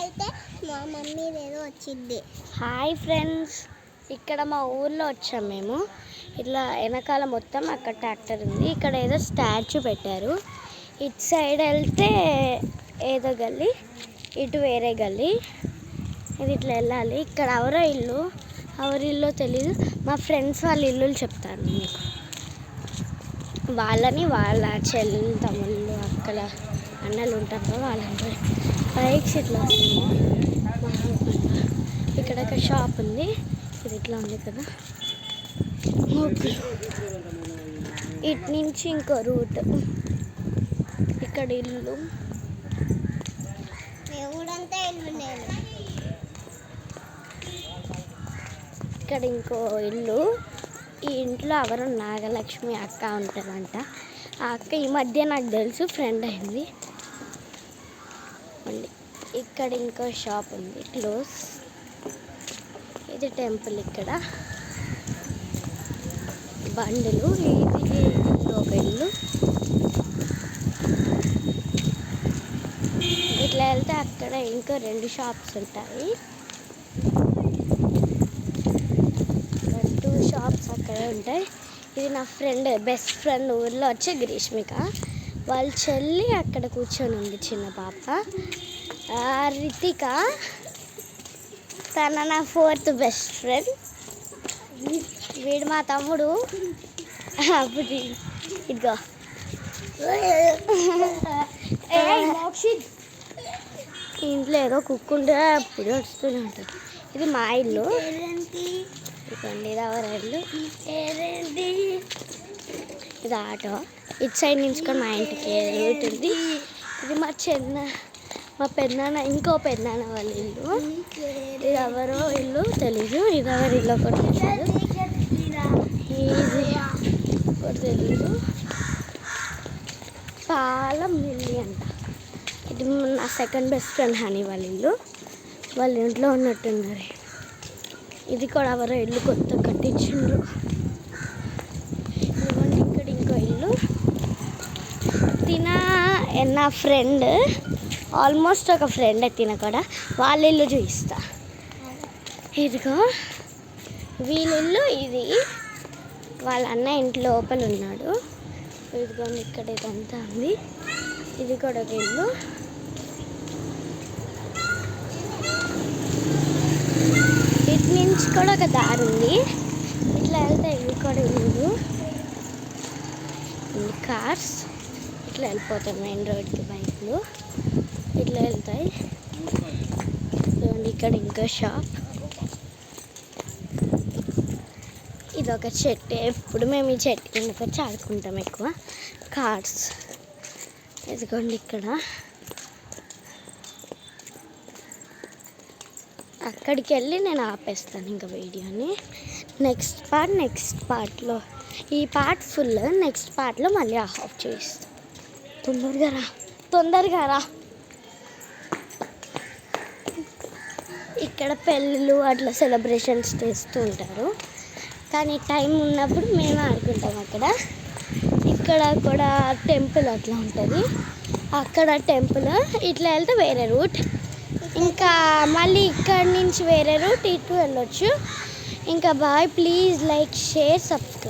అయితే మా మమ్మీ ఏదో వచ్చింది. హాయ్ ఫ్రెండ్స్, ఇక్కడ మా ఊర్లో వచ్చాం మేము. ఇట్లా వెనకాల మొత్తం అక్కడ ట్రాక్టర్ ఉంది, ఇక్కడ ఏదో స్టాచ్యూ పెట్టారు. ఇటు సైడ్ వెళ్తే ఏదో గల్లీ, ఇటు వేరే గల్లీ. ఇది ఇట్లా వెళ్ళాలి. ఇక్కడ ఎవరి ఇల్లు తెలీదు. మా ఫ్రెండ్స్ వాళ్ళ ఇల్లులు చెప్తాను మీకు. వాళ్ళ చెల్లెలు, తమ్ముళ్ళు, అక్కల అన్నలు ఉంటారు, వాళ్ళందరూ బైక్స్ ఇట్లా వస్తుంది. ఇక్కడ ఒక షాప్ ఉంది, ఇది ఇట్లా ఉంది కదా. ఇటు నుంచి ఇంకో రూట్, ఇక్కడ ఇల్లు, ఇక్కడ ఇంకో ఇల్లు. ఈ ఇంట్లో ఎవరు నాగలక్ష్మి అక్క ఉంటుందంట. ఆ అక్క ఈ మధ్య నాకు తెలుసు, ఫ్రెండ్ అయింది. ఇక్కడ ఇంకో షాప్ ఉంది, క్లోజ్. ఇది టెంపుల్, ఇక్కడ బండులు, ఇది ఒక ఇల్లు. ఇట్లా వెళ్తే అక్కడ ఇంకో 2 షాప్స్ ఉంటాయి. 2 షాప్స్ అక్కడే ఉంటాయి. ఇది నా ఫ్రెండ్, బెస్ట్ ఫ్రెండ్ ఊర్లో వచ్చే గ్రీష్మిక. వాళ్ళ చెల్లి అక్కడ కూర్చొని ఉంది, చిన్న పాప. రితిక, తన నా 4th బెస్ట్ ఫ్రెండ్. వీడు మా తమ్ముడు. అప్పుడు ఇదిగో ఇంట్లో ఏదో కుక్కుంటే అప్పుడు వస్తూనే ఉంటుంది. ఇది మా ఇల్లు, ఇదిగోండి, ఇది ఎవరి ఇల్లు. ఇది ఆటో. ఇటు సైడ్ నుంచి కూడా మా ఇంటికి రూట్ ఉంది. ఇది మా పెద్దనాన్న, ఇంకో పెద్దనాన్న వాళ్ళ ఇల్లు. ఇది ఎవరో ఇల్లు తెలీదు, ఇది ఎవరి ఇల్లు కూడా తెలీదు, ఇది కూడా తెలీదు. పాలం మిల్లి అంట. ఇది నా 2nd బెస్ట్ ఫ్రెండ్ హనీ వాళ్ళ ఇల్లు. వాళ్ళ ఇంట్లో ఉన్నట్టున్నారు. ఇది కూడా ఎవరో ఇల్లు కొత్త కట్టించిండ్రు. ఇదిగోండి, ఇక్కడ ఇంకో ఇల్లు. నా ఫ్రెండ్, ఆల్మోస్ట్ ఒక ఫ్రెండ్ తిన కూడా. వాళ్ళ ఇల్లు చూపిస్తా. ఇదిగో వీళ్ళ ఇల్లు. ఇది వాళ్ళ అన్న ఇంటి లోపల ఉన్నాడు. ఇదిగోండి, ఇక్కడ ఇదంతా ఉంది. ఇది కూడా ఒక ఇల్లు. ఇటు నుంచి కూడా ఒక దారి ఉంది. ఇట్లా వెళ్తే ఇది కూడా ఇల్లు. కార్స్ ఇట్లా వెళ్ళిపోతాయి మెయిన్ రోడ్కి, బైక్లు ఇట్లా వెళ్తాయి. ఇక్కడ ఇంకో షాప్. ఇది ఒక చెట్టు. ఎప్పుడు మేము ఈ చెట్టు కిందకి వచ్చి ఆడుకుంటాం ఎక్కువ. కార్స్. ఇదిగోండి, ఇక్కడ అక్కడికి వెళ్ళి నేను ఆపేస్తాను ఇంకా వీడియోని. నెక్స్ట్ పార్ట్లో, ఈ పార్ట్ ఫుల్, నెక్స్ట్ పార్ట్లో మళ్ళీ ఆఫ్ చేస్తాను. తొందరగా రా. ఇక్కడ పెళ్ళిళ్ళు అట్లా సెలబ్రేషన్స్ చేస్తూ ఉంటారు, కానీ టైం ఉన్నప్పుడు మేము ఆడుకుంటాం అక్కడ. ఇక్కడ కూడా టెంపుల్ అట్లా ఉంటుంది. అక్కడ టెంపుల్. ఇట్లా వెళ్తే వేరే రూట్, ఇంకా మళ్ళీ ఇక్కడ నుంచి వేరే రూట్, ఇటు వెళ్ళొచ్చు. ఇంకా bye. Please like, share, subscribe.